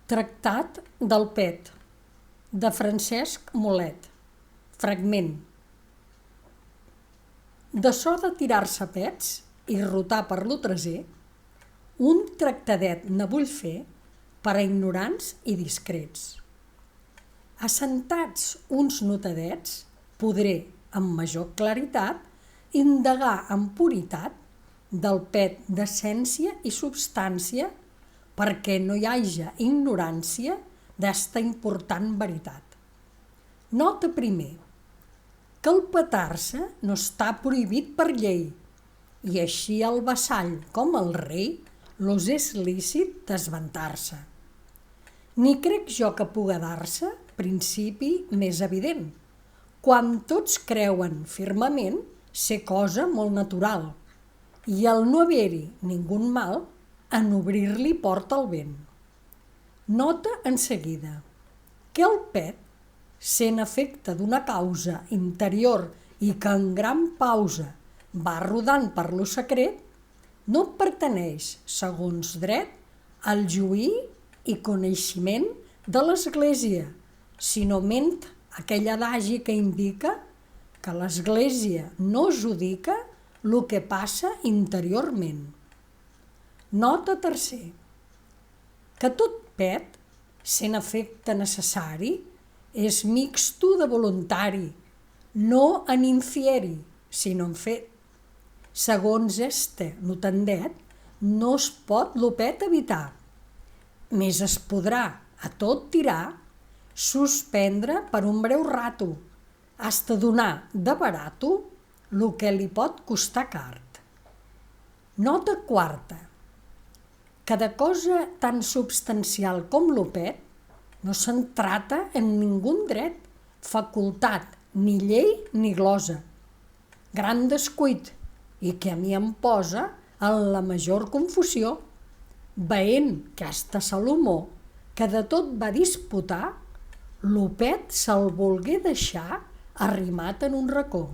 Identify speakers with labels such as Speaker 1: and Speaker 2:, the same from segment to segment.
Speaker 1: Tractat del pet, de Francesc Mulet. Fragment. De so de tirar-se pets i rotar per lo traser, un tractadet ne vull fer per a ignorants i discrets. Assentats uns notadets, podré, amb major claritat, indagar amb puritat del pet d'essència i substància perquè no hi haja ignorància d'esta important veritat. Nota primer, que el petar-se no està prohibit per llei i així el vassall com el rei los és lícit desventar-se. Ni crec jo que puga dar-se principi més evident, quan tots creuen firmament ser cosa molt natural i el no haver-hi ningú mal en obrir-li porta al vent. Nota en seguida que el pet, sent efecte d'una causa interior i que en gran pausa va rodant per lo secret, no pertaneix, segons dret, al juí i coneixement de l'Església, sinó ment aquell adagi que indica que l'Església no judica lo que passa interiorment. Nota tercer, que tot pet, sent efecte necessari, és mixto de voluntari, no en infieri, sinó en fet. Segons este notandet, no es pot lo pet evitar, més es podrà, a tot tirar, suspendre per un breu rato, hasta donar de barato lo que li pot costar cart. Nota quarta, que de cosa tan substancial com lo pet no se'n trata en ningú dret, facultat, ni llei ni glosa. Gran descuit, i que a mi em posa en la major confusió, veient que hasta Salomó, que de tot va disputar, lo pet se'l volgué deixar arrimat en un racó.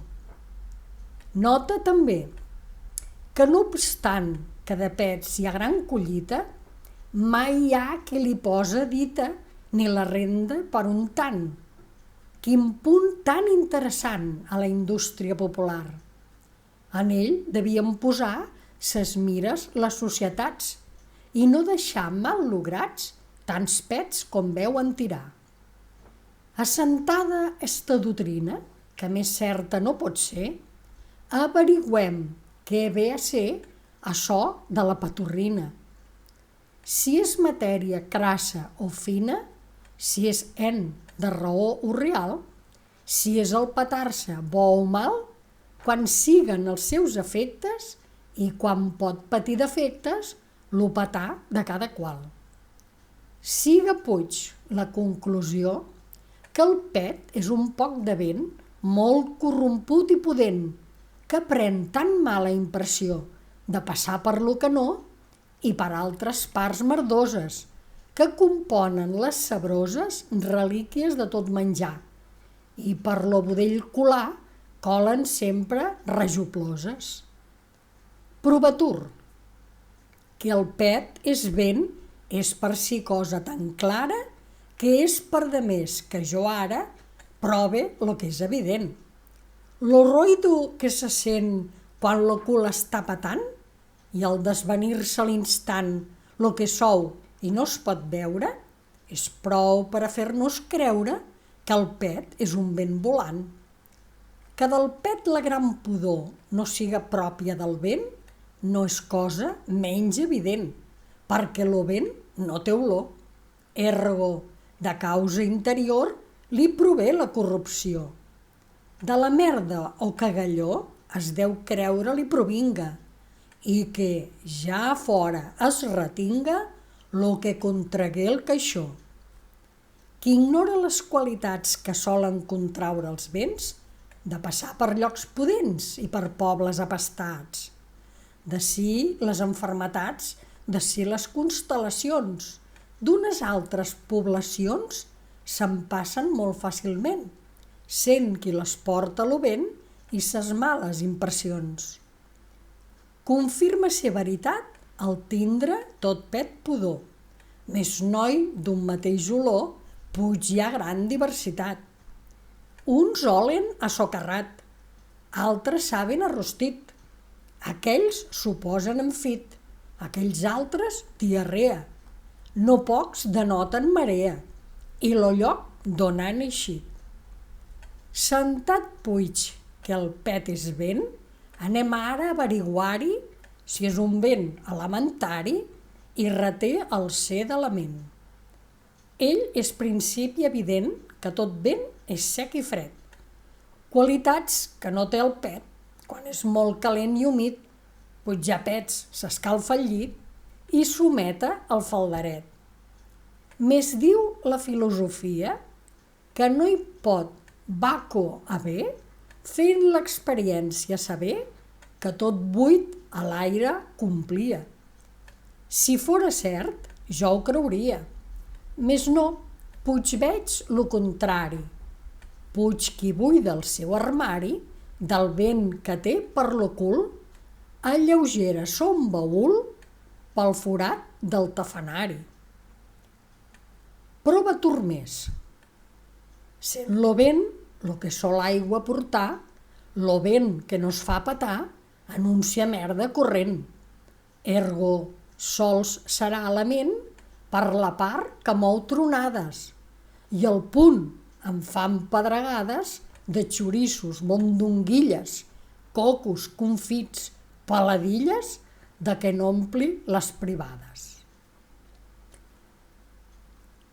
Speaker 1: Nota també que no obstant que de pets hi ha gran collita, mai hi ha qui li posa dita ni la renda per un tant. Quin punt tan interessant a la indústria popular. En ell devien posar ses mires les societats i no deixar mal lograts tants pets com veuen tirar. Assentada esta doctrina, que més certa no pot ser, averigüem què ve a ser açò de la patorrina. Si és matèria crassa o fina, si és en de raó o real, si és el petar-se bo o mal, quan siguen els seus efectes i quan pot patir defectes, lo petar de cada qual. Siga, puig, la conclusió que el pet és un poc de vent molt corromput i pudent, que pren tan mala impressió de passar per lo canó i per altres parts merdoses que componen les sabroses relíquies de tot menjar i per lo budell colar colen sempre rejoploses. Provatur, que el pet és vent és per si cosa tan clara que és per demés que jo ara prove lo que és evident. Lo roïdo que se sent quan lo cul està petant i al desvenir-se a l'instant lo que sou i no es pot veure, és prou per a fer-nos creure que el pet és un vent volant. Que del pet la gran pudor no siga pròpia del vent no és cosa menys evident, perquè lo vent no té olor. Ergo, de causa interior, li prové la corrupció. De la merda o cagalló es deu creure li provinga i que ja a fora es retinga lo que contragué el caixó. Qui ignora les qualitats que solen contraure els vents, de passar per llocs pudents i per pobles apastats, d'ací les enfermetats, d'ací les constel·lacions, d'unes altres poblacions se'n passen molt fàcilment, sent qui les porta lo vent i ses males impressions. Confirma ser veritat el tindre tot pet pudor, més noi d'un mateix olor, puig hi ha gran diversitat. Uns olen a socarrat, altres saben a rostit, aquells s'ho posen enfit, aquells altres diarrea, no pocs denoten marea, i lo lloc d'on han eixit. Sentat puig que el pet és vent, anem ara a averiguar-hi si és un vent elementari i reté el ser de la ment. Ell és principi evident que tot vent és sec i fred. Qualitats que no té el pet quan és molt calent i humit, pujar pets s'escalfa el llit i s'humeta el faldaret. Més diu la filosofia que no hi pot vaco haver fent l'experiència saber que tot buit a l'aire complia. Si fora cert, jo ho creuria. Més no, puig veig lo contrari. Puig qui buida el seu armari del vent que té per lo cul, alleugera son baül pel forat del tafanari. Prova turmés. Sent lo vent, lo que sol aigua portar, lo vent que no es fa petar, anuncia merda corrent. Ergo, sols serà element per la part que mou tronades i el punt en fan pedregades de xorissos, mondonguilles, cocos, confits, peladilles de què n'ompli les privades.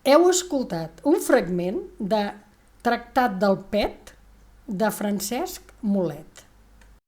Speaker 1: Heu escoltat un fragment de Tractat del Pet de Francesc Mulet.